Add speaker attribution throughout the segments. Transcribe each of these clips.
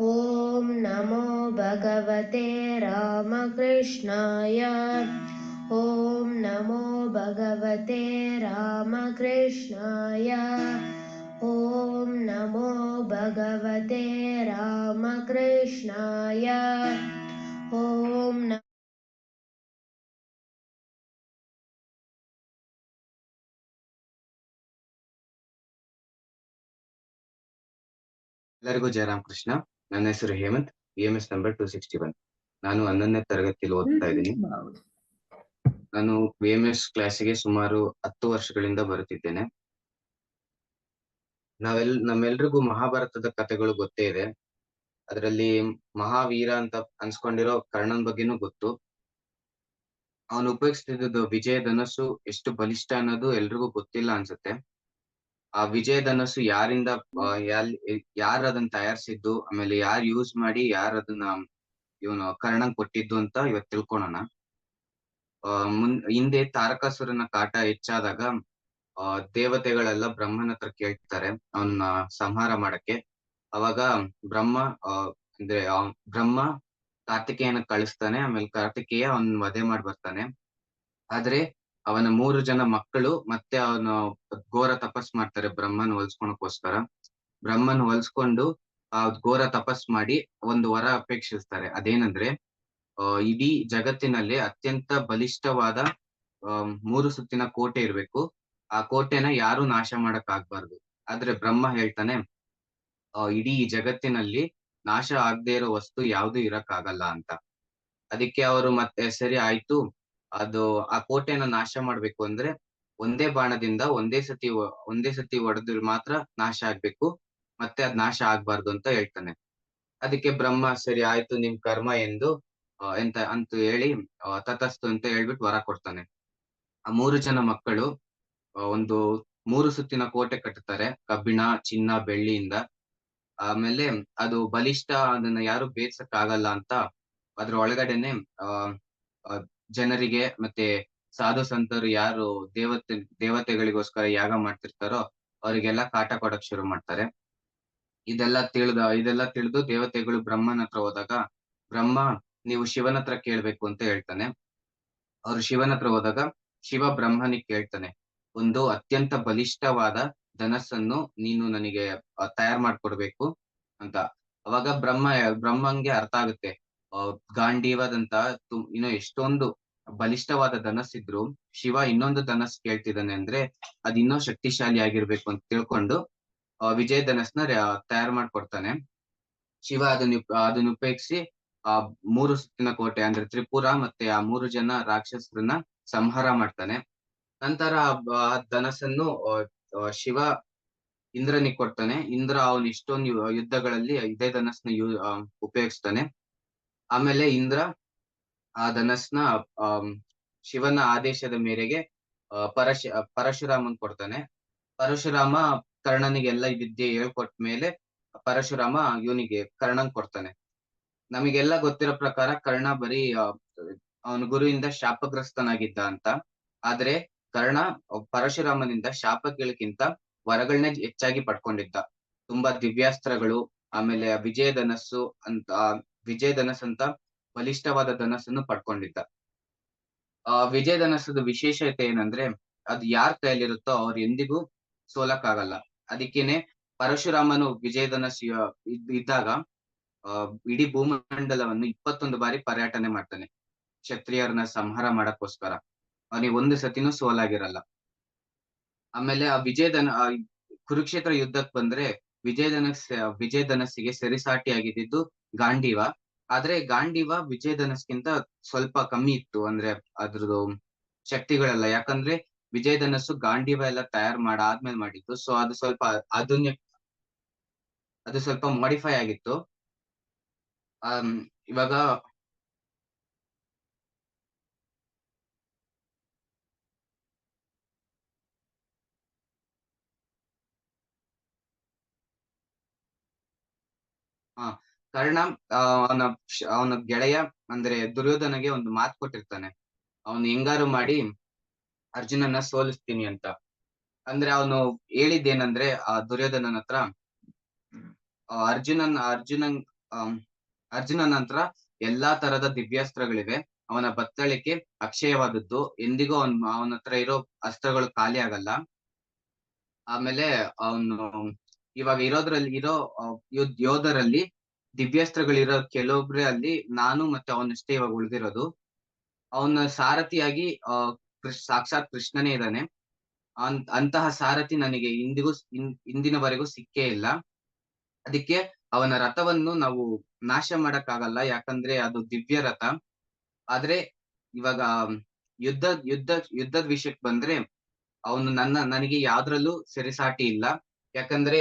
Speaker 1: ॐ नमो भगवते रामकृष्णाय ॐ नमो भगवते रामकृष्णाय ॐ नमो भगवते रामकृष्णाय ॐ
Speaker 2: ಎಲ್ಲರಿಗೂ ಜಯರಾಮ್ ಕೃಷ್ಣ. ನನ್ನ ಹೆಸರು ಹೇಮಂತ್, BMS ನಂಬರ್ 261. ನಾನು 11ನೇ ತರಗತಿಯಲ್ಲಿ ಓದ್ತಾ ಇದ್ದೀನಿ. ನಾನು BMS ಕ್ಲಾಸಿಗೆ ಸುಮಾರು 10 ವರ್ಷಗಳಿಂದ ಬರುತ್ತಿದ್ದೇನೆ. ನಮ್ಮೆಲ್ರಿಗೂ ಮಹಾಭಾರತದ ಕಥೆಗಳು ಗೊತ್ತೇ ಇದೆ. ಅದರಲ್ಲಿ ಮಹಾವೀರ ಅಂತ ಅನ್ಸ್ಕೊಂಡಿರೋ ಕರ್ಣನ್ ಬಗ್ಗೆನೂ ಗೊತ್ತು. ಅವನು ಉಪಯೋಗಿಸ್ತಿದ್ದು ವಿಜಯ ಧನಸ್ಸು ಎಷ್ಟು ಬಲಿಷ್ಠ ಅನ್ನೋದು ಎಲ್ರಿಗೂ ಗೊತ್ತಿಲ್ಲ ಅನ್ಸುತ್ತೆ. ಆ ವಿಜಯ ಧನಸ್ಸು ಯಾರಿಂದ ಯಾರು ಅದನ್ನ ತಯಾರಿಸಿದ್ದು, ಆಮೇಲೆ ಯಾರು ಯೂಸ್ ಮಾಡಿ ಯಾರು ಅದನ್ನ ಇವನು ಕರ್ಣನ್ ಕೊಟ್ಟಿದ್ದು ಅಂತ ಇವತ್ತು ತಿಳ್ಕೊಳೋಣ. ಹಿಂದೆ ತಾರಕಾಸುರನ ಕಾಟ ಹೆಚ್ಚಾದಾಗ ದೇವತೆಗಳೆಲ್ಲ ಬ್ರಹ್ಮನ ಹತ್ರ ಕೇಳ್ತಾರೆ ಅವನ್ನ ಸಂಹಾರ ಮಾಡಕ್ಕೆ. ಅವಾಗ ಬ್ರಹ್ಮ ಬ್ರಹ್ಮ ಕಾರ್ತಿಕೇಯನ ಕಳಿಸ್ತಾನೆ. ಆಮೇಲೆ ಕಾರ್ತಿಕೇಯ ಅವನ್ ವಧೆ ಮಾಡಿ ಬರ್ತಾನೆ. ಆದ್ರೆ ಅವನ 3 ಜನ ಮಕ್ಕಳು ಮತ್ತೆ ಅವನು ಘೋರ ತಪಸ್ ಮಾಡ್ತಾರೆ ಬ್ರಹ್ಮನ್ ಹೊಲ್ಸ್ಕೊಳಕ್ಕೋಸ್ಕರ. ಬ್ರಹ್ಮನ್ ಹೊಲ್ಸ್ಕೊಂಡು ಆ ಘೋರ ತಪಸ್ ಮಾಡಿ ಒಂದು ವರ ಅಪೇಕ್ಷಿಸ್ತಾರೆ. ಅದೇನಂದ್ರೆ ಇಡೀ ಜಗತ್ತಿನಲ್ಲಿ ಅತ್ಯಂತ ಬಲಿಷ್ಠವಾದ 3 ಸುತ್ತಿನ ಕೋಟೆ ಇರ್ಬೇಕು. ಆ ಕೋಟೆನ ಯಾರು ನಾಶ ಮಾಡಕ್ ಆಗ್ಬಾರ್ದು. ಆದ್ರೆ ಬ್ರಹ್ಮ ಹೇಳ್ತಾನೆ ಇಡೀ ಜಗತ್ತಿನಲ್ಲಿ ನಾಶ ಆಗದೆ ಇರೋ ವಸ್ತು ಯಾವ್ದು ಇರಕ್ ಆಗಲ್ಲ ಅಂತ. ಅದಕ್ಕೆ ಅವರು ಮತ್ತೆ ಸರಿ ಆಯ್ತು, ಅದು ಆ ಕೋಟೆನ ನಾಶ ಮಾಡ್ಬೇಕು ಅಂದ್ರೆ ಒಂದೇ ಬಾಣದಿಂದ ಒಂದೇ ಸತಿ ಹೊಡೆದ್ರೆ ಮಾತ್ರ ನಾಶ ಆಗ್ಬೇಕು, ಮತ್ತೆ ಅದ್ ನಾಶ ಆಗ್ಬಾರ್ದು ಅಂತ ಹೇಳ್ತಾನೆ. ಅದಕ್ಕೆ ಬ್ರಹ್ಮ ಸರಿ ಆಯ್ತು ನಿಮ್ ಕರ್ಮ ಎಂದು ಅಂತ ಹೇಳಿ ತತಸ್ತು ಅಂತ ಹೇಳ್ಬಿಟ್ಟು ವರ ಕೊಡ್ತಾನೆ. ಆ 3 ಜನ ಮಕ್ಕಳು ಒಂದು 3 ಸುತ್ತಿನ ಕೋಟೆ ಕಟ್ಟುತ್ತಾರೆ ಕಬ್ಬಿಣ, ಚಿನ್ನ, ಬೆಳ್ಳಿಯಿಂದ. ಆಮೇಲೆ ಅದು ಬಲಿಷ್ಠ, ಅದನ್ನ ಯಾರು ಬೇರ್ಸಕ್ ಆಗಲ್ಲ ಅಂತ ಅದ್ರ ಒಳಗಡೆನೆ ಜನರಿಗೆ ಮತ್ತೆ ಸಾಧು ಸಂತರು ಯಾರು ದೇವತೆಗಳಿಗೋಸ್ಕರ ಯಾಗ ಮಾಡ್ತಿರ್ತಾರೋ ಅವರಿಗೆಲ್ಲ ಕಾಟ ಕೊಡಕ್ ಶುರು ಮಾಡ್ತಾರೆ. ಇದೆಲ್ಲ ತಿಳಿದು ದೇವತೆಗಳು ಬ್ರಹ್ಮನ ಹತ್ರ ಹೋದಾಗ ಬ್ರಹ್ಮ ನೀವು ಶಿವನ ಹತ್ರ ಕೇಳ್ಬೇಕು ಅಂತ ಹೇಳ್ತಾನೆ. ಅವ್ರು ಶಿವನ ಹತ್ರ ಹೋದಾಗ ಶಿವ ಬ್ರಹ್ಮನಿಗೆ ಕೇಳ್ತಾನೆ, ಒಂದು ಅತ್ಯಂತ ಬಲಿಷ್ಠವಾದ ಧನಸ್ಸನ್ನು ನೀನು ನನಗೆ ತಯಾರು ಮಾಡ್ಕೊಡ್ಬೇಕು ಅಂತ. ಅವಾಗ ಬ್ರಹ್ಮಂಗೆ ಅರ್ಥ ಆಗುತ್ತೆ ಗಾಂಡೀವದಂತ ಇನ್ನು ಎಷ್ಟೊಂದು ಬಲಿಷ್ಠವಾದ ಧನಸ್ಸಿದ್ರು ಶಿವ ಇನ್ನೊಂದು ಧನಸ್ ಕೇಳ್ತಿದ್ದಾನೆ ಅಂದ್ರೆ ಅದ್ ಇನ್ನೂ ಶಕ್ತಿಶಾಲಿ ಆಗಿರ್ಬೇಕು ಅಂತ ತಿಳ್ಕೊಂಡು ವಿಜಯ ಧನಸ್ನ ತಯಾರು ಮಾಡ್ಕೊಡ್ತಾನೆ. ಶಿವ ಅದನ್ನ ಉಪಯೋಗಿಸಿ ಆ 3 ಸುತ್ತಿನ ಕೋಟೆ ಅಂದ್ರೆ ತ್ರಿಪುರ ಮತ್ತೆ ಆ 3 ಜನ ರಾಕ್ಷಸರನ್ನ ಸಂಹಾರ ಮಾಡ್ತಾನೆ. ನಂತರ ಆ ಧನಸ್ಸನ್ನು ಶಿವ ಇಂದ್ರನಿಗೆ ಕೊಡ್ತಾನೆ. ಇಂದ್ರ ಅವನ್ ಇಷ್ಟೊಂದು ಯುದ್ಧಗಳಲ್ಲಿ ಇದೇ ಧನಸ್ನ ಉಪಯೋಗಿಸ್ತಾನೆ. ಆಮೇಲೆ ಇಂದ್ರ ಆ ಧನಸ್ನ ಶಿವನ ಆದೇಶದ ಮೇರೆಗೆ ಪರಶುರಾಮನ್ ಕೊಡ್ತಾನೆ. ಪರಶುರಾಮ ಕರ್ಣನಿಗೆಲ್ಲ ವಿದ್ಯೆ ಹೇಳ್ಕೊಟ್ಟ ಮೇಲೆ ಪರಶುರಾಮ ಇವನಿಗೆ ಕರ್ಣನ್ ಕೊಡ್ತಾನೆ. ನಮಗೆಲ್ಲ ಗೊತ್ತಿರೋ ಪ್ರಕಾರ ಕರ್ಣ ಬರೀ ಅವನ ಗುರುವಿಂದ ಶಾಪಗ್ರಸ್ತನಾಗಿದ್ದ ಅಂತ. ಆದ್ರೆ ಕರ್ಣ ಪರಶುರಾಮನಿಂದ ಶಾಪಗಳಿಗಿಂತ ವರಗಳನ್ನ ಹೆಚ್ಚಾಗಿ ಪಡ್ಕೊಂಡಿದ್ದ. ತುಂಬಾ ದಿವ್ಯಾಸ್ತ್ರಗಳು, ಆಮೇಲೆ ವಿಜಯ ಧನಸ್ ಅಂತ ಬಲಿಷ್ಠವಾದ ಧನಸ್ಸನ್ನು ಪಡ್ಕೊಂಡಿದ್ದ. ವಿಜಯ ಧನಸ್ಸದ ವಿಶೇಷತೆ ಏನಂದ್ರೆ ಅದು ಯಾರ ಕೈಯಲ್ಲಿರುತ್ತೋ ಅವ್ರು ಎಂದಿಗೂ ಸೋಲಕ್ಕಾಗಲ್ಲ. ಅದಕ್ಕೇನೆ ಪರಶುರಾಮನು ವಿಜಯ ಧನಸ್ ಇದ್ದಾಗ ಇಡೀ ಭೂಮಂಡಲವನ್ನು 21 ಬಾರಿ ಪರ್ಯಟನೆ ಮಾಡ್ತಾನೆ ಕ್ಷತ್ರಿಯರನ್ನ ಸಂಹಾರ ಮಾಡಕ್ಕೋಸ್ಕರ. ಅವನಿಗೆ ಒಂದು ಸತಿನೂ ಸೋಲಾಗಿರಲ್ಲ. ಆಮೇಲೆ ಆ ಕುರುಕ್ಷೇತ್ರ ಯುದ್ಧಕ್ ಬಂದ್ರೆ ವಿಜಯ ಧನಸ್ಸಿಗೆ ಸರಿಸಾಟಿ ಆಗಿದ್ದು ಗಾಂಡೀವ. ಆದ್ರೆ ಗಾಂಡೀವ ವಿಜಯ ಧನಸ್ಗಿಂತ ಸ್ವಲ್ಪ ಕಮ್ಮಿ ಇತ್ತು, ಅಂದ್ರೆ ಅದ್ರದ್ದು ಶಕ್ತಿಗಳೆಲ್ಲ. ಯಾಕಂದ್ರೆ ವಿಜಯ ಧನಸ್ಸು ಗಾಂಡೀವ ಎಲ್ಲ ತಯಾರು ಆದ್ಮೇಲೆ ಮಾಡಿತ್ತು. ಸೊ ಅದು ಸ್ವಲ್ಪ ಮಾಡಿಫೈ ಆಗಿತ್ತು. ಇವಾಗ ಕರ್ಣ ಅವನ ಗೆಳೆಯ ಅಂದ್ರೆ ದುರ್ಯೋಧನಗೆ ಒಂದು ಮಾತು ಕೊಟ್ಟಿರ್ತಾನೆ, ಅವನು ಹೆಂಗಾರು ಮಾಡಿ ಅರ್ಜುನನ್ನ ಸೋಲಿಸ್ತೀನಿ ಅಂತ. ಅಂದ್ರೆ ಅವನು ಹೇಳಿದ್ದೇನಂದ್ರೆ ಆ ದುರ್ಯೋಧನನ ಹತ್ರ ಅರ್ಜುನನ್ ಆಮ್, ಅರ್ಜುನನ ಹತ್ರ ಎಲ್ಲಾ ತರದ ದಿವ್ಯಾಸ್ತ್ರಗಳಿವೆ. ಅವನ ಬತ್ತಳಿಕೆ ಅಕ್ಷಯವಾದದ್ದು, ಎಂದಿಗೂ ಅವನ ಹತ್ರ ಇರೋ ಅಸ್ತ್ರಗಳು ಖಾಲಿ ಆಗಲ್ಲ. ಆಮೇಲೆ ಅವನು ಇವಾಗ ಇರೋ ಯೋಧರಲ್ಲಿ ದಿವ್ಯಾಸ್ತ್ರಗಳಿರೋ ಕೆಲವೊಬ್ರೆ ಅಲ್ಲಿ ನಾನು ಮತ್ತೆ ಅವನಷ್ಟೇ ಇವಾಗ ಉಳಿದಿರೋದು. ಅವನ ಸಾರಥಿಯಾಗಿ ಸಾಕ್ಷಾತ್ ಕೃಷ್ಣನೇ ಇದ್ದಾನೆ. ಅಂತಹ ಸಾರಥಿ ನನಗೆ ಇಂದಿನವರೆಗೂ ಸಿಕ್ಕೇ ಇಲ್ಲ. ಅದಕ್ಕೆ ಅವನ ರಥವನ್ನು ನಾವು ನಾಶ ಮಾಡಕ್ಕಾಗಲ್ಲ, ಯಾಕಂದ್ರೆ ಅದು ದಿವ್ಯ ರಥ. ಆದ್ರೆ ಇವಾಗ ಯುದ್ಧದ ವಿಷಯಕ್ಕೆ ಬಂದ್ರೆ ಅವನು ನನಗೆ ಯಾವ್ದ್ರಲ್ಲೂ ಸರಿಸಾಟಿ ಇಲ್ಲ. ಯಾಕಂದ್ರೆ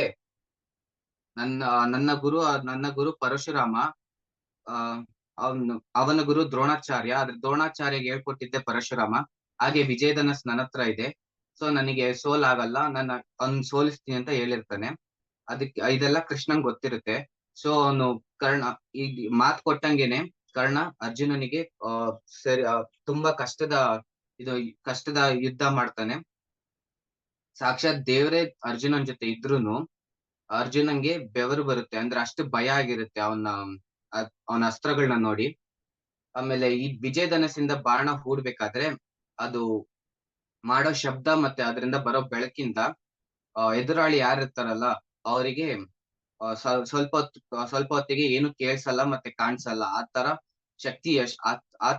Speaker 2: ನನ್ನ ಗುರು ಪರಶುರಾಮ, ಅವನ ಗುರು ದ್ರೋಣಾಚಾರ್ಯ. ಆದ್ರೆ ದ್ರೋಣಾಚಾರ್ಯಗೆ ಹೇಳ್ಕೊಟ್ಟಿದ್ದೆ ಪರಶುರಾಮ. ಹಾಗೆ ವಿಜಯಧನಸ್ ನನ್ನ ಹತ್ರ ಇದೆ. ಸೊ ನನಗೆ ಸೋಲಾಗಲ್ಲ, ಅವ್ನ್ ಸೋಲಿಸ್ತೀನಿ ಅಂತ ಹೇಳಿರ್ತಾನೆ. ಅದಕ್ಕೆ ಇದೆಲ್ಲ ಕೃಷ್ಣಂಗ್ ಗೊತ್ತಿರುತ್ತೆ. ಸೊ ಅವನು ಕರ್ಣ ಈಗ ಮಾತ್ ಕೊಟ್ಟಂಗೆನೆ ಕರ್ಣ ಅರ್ಜುನನಿಗೆ ತುಂಬಾ ಕಷ್ಟದ ಯುದ್ಧ ಮಾಡ್ತಾನೆ. ಸಾಕ್ಷಾತ್ ದೇವರೇ ಅರ್ಜುನನ್ ಜೊತೆ ಇದ್ರುನು ಅರ್ಜುನನ್ಗೆ ಬೆವರು ಬರುತ್ತೆ. ಅಂದ್ರೆ ಅಷ್ಟು ಭಯ ಆಗಿರುತ್ತೆ ಅವನ ಅಸ್ತ್ರಗಳನ್ನ ನೋಡಿ. ಆಮೇಲೆ ಈ ವಿಜಯಧನಸ್ಸಿಂದ ಬಾಣ ಹೂಡ್ಬೇಕಾದ್ರೆ ಅದು ಮಾಡೋ ಶಬ್ದ ಮತ್ತೆ ಅದರಿಂದ ಬರೋ ಬೆಳಕಿಂದ ಎದುರಾಳಿ ಯಾರಿರ್ತಾರಲ್ಲ ಅವರಿಗೆ ಸ್ವಲ್ಪ ಹೊತ್ತಿಗೆ ಏನು ಕೇಳ್ಸಲ್ಲ ಮತ್ತೆ ಕಾಣಿಸಲ್ಲ. ಆ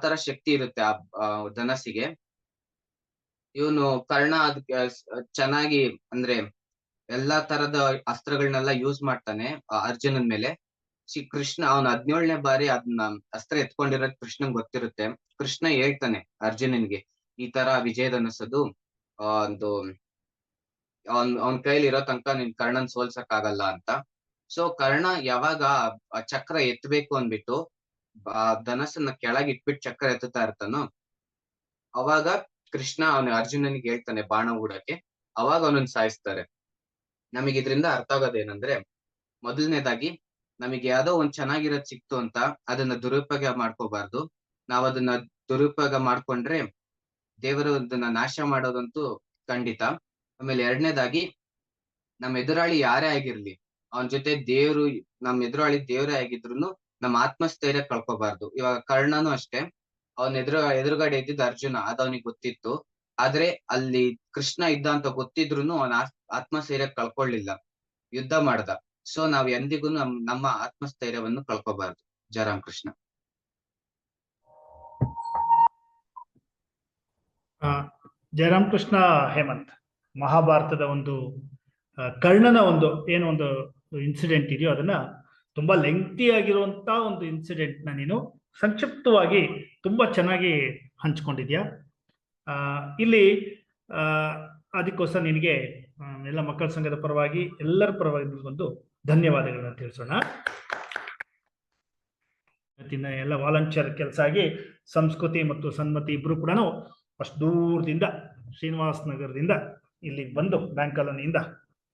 Speaker 2: ತರ ಶಕ್ತಿ ಇರುತ್ತೆ ಆ ಧನಸ್ಸಿಗೆ. ಇವನು ಕರ್ಣ ಅದಕ್ಕೆ ಚೆನ್ನಾಗಿ ಅಂದ್ರೆ ಎಲ್ಲಾ ತರದ ಅಸ್ತ್ರಗಳನ್ನೆಲ್ಲ ಯೂಸ್ ಮಾಡ್ತಾನೆ ಅರ್ಜುನನ್ ಮೇಲೆ. ಕೃಷ್ಣ ಅವನ 17ನೇ ಬಾರಿ ಅದನ್ನ ಅಸ್ತ್ರ ಎತ್ಕೊಂಡಿರೋದ್ ಕೃಷ್ಣನ್ ಗೊತ್ತಿರುತ್ತೆ. ಕೃಷ್ಣ ಹೇಳ್ತಾನೆ ಅರ್ಜುನನ್ಗೆ, ಈ ತರ ವಿಜಯಧನಸ್ಸದು ಒಂದು ಅವನ್ ಕೈಲಿ ಇರೋ ತನಕ ನಿನ್ ಕರ್ಣನ್ ಸೋಲ್ಸಕ್ ಆಗಲ್ಲ ಅಂತ. ಸೊ ಕರ್ಣ ಯಾವಾಗ ಆ ಚಕ್ರ ಎತ್ತಬೇಕು ಅಂದ್ಬಿಟ್ಟು ಧನಸ್ಸನ್ನ ಕೆಳಗೆ ಇಟ್ಬಿಟ್ಟು ಚಕ್ರ ಎತ್ತುತ್ತಾ ಇರ್ತಾನೋ, ಅವಾಗ ಕೃಷ್ಣ ಅರ್ಜುನನಿಗೆ ಹೇಳ್ತಾನೆ ಬಾಣ ಹೂಡಕ್ಕೆ. ಅವಾಗ ಅವನನ್ನ ಸಾಯಿಸ್ತಾರೆ. ನಮಗೆ ಇದರಿಂದ ಅರ್ಥ ಆಗೋದೇನಂದ್ರೆ, ಮೊದಲನೇದಾಗಿ ನಮಗೆ ಯಾವ್ದೋ ಒಂದ್ ಚೆನ್ನಾಗಿರೋದ್ ಸಿಕ್ತು ಅಂತ ಅದನ್ನ ದುರುಪಯೋಗ ಮಾಡ್ಕೋಬಾರ್ದು. ನಾವ್ ಅದನ್ನ ದುರುಪಯೋಗ ಮಾಡ್ಕೊಂಡ್ರೆ ದೇವರು ಅದನ್ನ ನಾಶ ಮಾಡೋದಂತೂ ಖಂಡಿತ. ಆಮೇಲೆ ಎರಡನೇದಾಗಿ ನಮ್ಮ ಎದುರಾಳಿ ಯಾರೇ ಆಗಿರ್ಲಿ, ಅವನ ಜೊತೆ ನಮ್ಮ ಎದುರಾಳಿ ದೇವರೇ ಆಗಿದ್ರು ನಮ್ಮ ಆತ್ಮಸ್ಥೈರ್ಯ ಕಳ್ಕೊಬಾರ್ದು. ಇವಾಗ ಕರ್ಣನು ಅಷ್ಟೇ, ಎದುರುಗಡೆ ಇದ್ದಿದ್ದ ಅರ್ಜುನ, ಅದು ಅವನಿಗೆ ಗೊತ್ತಿತ್ತು. ಆದ್ರೆ ಅಲ್ಲಿ ಕೃಷ್ಣ ಇದ್ದ ಅಂತ ಗೊತ್ತಿದ್ರು ಅವನ ಆತ್ಮಸ್ಥೈರ್ಯ ಕಳ್ಕೊಳ್ಳಿಲ್ಲ, ಯುದ್ಧ ಮಾಡ್ದ. ಸೊ ನಾವ್ ಎಂದಿಗೂ ನಮ್ಮ ಆತ್ಮಸ್ಥೈರ್ಯವನ್ನು ಕಳ್ಕೊಬಾರ್ದು. ಜಯರಾಮ್ ಕೃಷ್ಣ.
Speaker 3: ಜಯರಾಮ್ ಕೃಷ್ಣ ಹೇಮಂತ್, ಮಹಾಭಾರತದ ಒಂದು ಕರ್ಣನ ಒಂದು ಇನ್ಸಿಡೆಂಟ್ ಇದೆಯೋ ಅದನ್ನ ತುಂಬಾ ಲೆಂಗ್ತಿ ಆಗಿರುವಂತ ಒಂದು ಇನ್ಸಿಡೆಂಟ್ ನ ನೀನು ಸಂಕ್ಷಿಪ್ತವಾಗಿ ತುಂಬಾ ಚೆನ್ನಾಗಿ ಹಂಚ್ಕೊಂಡಿದ್ಯಾ. ಇಲ್ಲಿ ಅದಕ್ಕೋಸ್ಕರ ನಿನಗೆ ಎಲ್ಲ ಮಕ್ಕಳ ಸಂಘದ ಪರವಾಗಿ ಎಲ್ಲರ ಪರವಾಗಿ ಒಂದು ಧನ್ಯವಾದಗಳನ್ನ ತಿಳಿಸೋಣ. ಎಲ್ಲ ವಾಲಂಟಿಯರ್ ಕೆಲಸ ಆಗಿ ಸಂಸ್ಕೃತಿ ಮತ್ತು ಸನ್ಮತಿ ಇಬ್ರು ಕೂಡ ಅಷ್ಟು ದೂರದಿಂದ ಶ್ರೀನಿವಾಸ ನಗರದಿಂದ ಇಲ್ಲಿಗೆ ಬಂದು ಬ್ಯಾಂಕ್ ಕಾಲೋನಿಯಿಂದ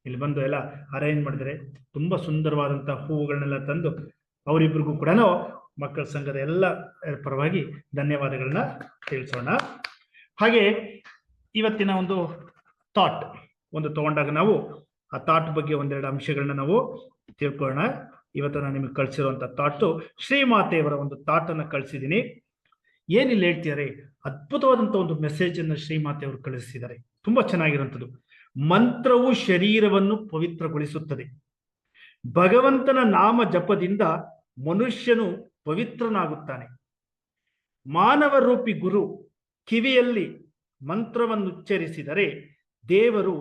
Speaker 3: ಇಲ್ಲಿ ಬಂದು ಎಲ್ಲ ಅರೇಂಜ್ ಮಾಡಿದರೆ ತುಂಬಾ ಸುಂದರವಾದಂತಹ ಹೂವುಗಳನ್ನೆಲ್ಲ ತಂದು ಅವರಿಬ್ರಿಗೂ ಕೂಡ ಮಕ್ಕಳ ಸಂಘದ ಎಲ್ಲ ಪರವಾಗಿ ಧನ್ಯವಾದಗಳನ್ನ ತಿಳಿಸೋಣ. ಹಾಗೆ ಇವತ್ತಿನ ಒಂದು ಥಾಟ್ ತಗೊಂಡಾಗ ನಾವು ಆ ಥಾಟ್ ಬಗ್ಗೆ ಒಂದೆರಡು ಅಂಶಗಳನ್ನ ನಾವು ತಿಳ್ಕೊಳ್ಳೋಣ. ಇವತ್ತು ನಾನು ನಿಮಗೆ ಕಳಿಸಿರುವಂತ ಥಾಟು ಶ್ರೀಮಾತೆಯವರ ಒಂದು ಥಾಟ್ ಅನ್ನ ಕಳಿಸಿದ್ದೀನಿ. ಏನಿಲ್ಲ ಹೇಳ್ತಿದ್ದಾರೆ, ಅದ್ಭುತವಾದಂತ ಒಂದು ಮೆಸೇಜ್ ಅನ್ನು ಶ್ರೀಮಾತೆಯವರು ಕಳಿಸಿದ್ದಾರೆ. ತುಂಬಾ ಚೆನ್ನಾಗಿರುವಂಥದ್ದು. ಮಂತ್ರವು ಶರೀರವನ್ನು ಪವಿತ್ರಗೊಳಿಸುತ್ತದೆ. ಭಗವಂತನ ನಾಮ ಜಪದಿಂದ ಮನುಷ್ಯನು ಪವಿತ್ರನಾಗುತ್ತಾನೆ. ಮಾನವ ರೂಪಿ ಗುರು ಕಿವಿಯಲ್ಲಿ ಮಂತ್ರವನ್ನು ಉಚ್ಚರಿಸಿದರೆ ದೇವರು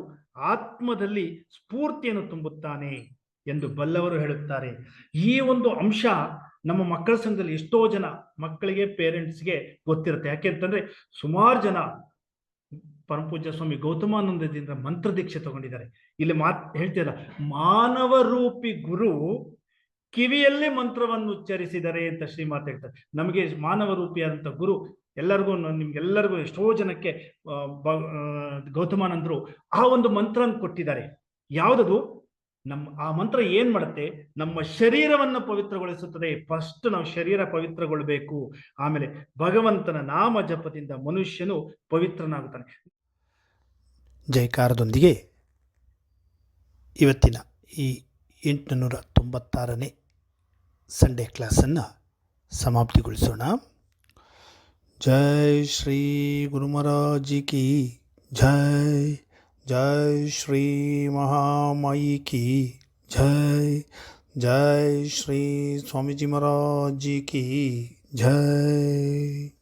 Speaker 3: ಆತ್ಮದಲ್ಲಿ ಸ್ಫೂರ್ತಿಯನ್ನು ತುಂಬುತ್ತಾನೆ ಎಂದು ಬಲ್ಲವರು ಹೇಳುತ್ತಾರೆ. ಈ ಒಂದು ಅಂಶ ನಮ್ಮ ಮಕ್ಕಳ ಸಂಘದಲ್ಲಿ ಎಷ್ಟೋ ಜನ ಮಕ್ಕಳಿಗೆ ಪೇರೆಂಟ್ಸ್ಗೆ ಗೊತ್ತಿರುತ್ತೆ. ಯಾಕೆಂತಂದ್ರೆ ಸುಮಾರು ಜನ ಪರಮಪೂಜ್ಯ ಸ್ವಾಮಿ ಗೌತಮಾನಂದದಿಂದ ಮಂತ್ರ ದೀಕ್ಷೆ ತಗೊಂಡಿದ್ದಾರೆ. ಇಲ್ಲಿ ಹೇಳ್ತಿಲ್ಲ, ಮಾನವ ರೂಪಿ ಗುರು ಕಿವಿಯಲ್ಲಿ ಮಂತ್ರವನ್ನು ಉಚ್ಚರಿಸಿದರೆ ಅಂತ ಶ್ರೀಮಾತೆ ಹೇಳ್ತಾರೆ. ನಮಗೆ ಮಾನವ ರೂಪಿಯಾದಂಥ ಗುರು ಎಲ್ಲರಿಗೂ, ನಿಮ್ಗೆಲ್ಲರಿಗೂ ಎಷ್ಟೋ ಜನಕ್ಕೆ ಗೌತಮಾನಂದರು ಆ ಒಂದು ಮಂತ್ರ ಕೊಟ್ಟಿದ್ದಾರೆ. ಯಾವುದದು? ಆ ಮಂತ್ರ ಏನ್ ಮಾಡುತ್ತೆ? ನಮ್ಮ ಶರೀರವನ್ನು ಪವಿತ್ರಗೊಳಿಸುತ್ತದೆ. ಫಸ್ಟ್ ನಾವು ಶರೀರ ಪವಿತ್ರಗೊಳ್ಬೇಕು, ಆಮೇಲೆ ಭಗವಂತನ ನಾಮ ಜಪದಿಂದ ಮನುಷ್ಯನು ಪವಿತ್ರನಾಗುತ್ತಾನೆ.
Speaker 4: ಜಯಕಾರದೊಂದಿಗೆ ಇವತ್ತಿನ ಈ 896ನೇ ಸಂಡೇ ಕ್ಲಾಸನ್ನು ಸಮಾಪ್ತಿಗೊಳಿಸೋಣ. ಜೈ ಶ್ರೀ ಗುರುಮಹಾರಾಜಿ ಕಿ ಜೈ. ಜೈ ಶ್ರೀ ಮಹಾಮಾಯಿ ಕಿ ಜೈ. ಜೈ ಶ್ರೀ ಸ್ವಾಮೀಜಿ ಮಹಾರಾಜ್ ಜಿ ಕಿ ಜೈ.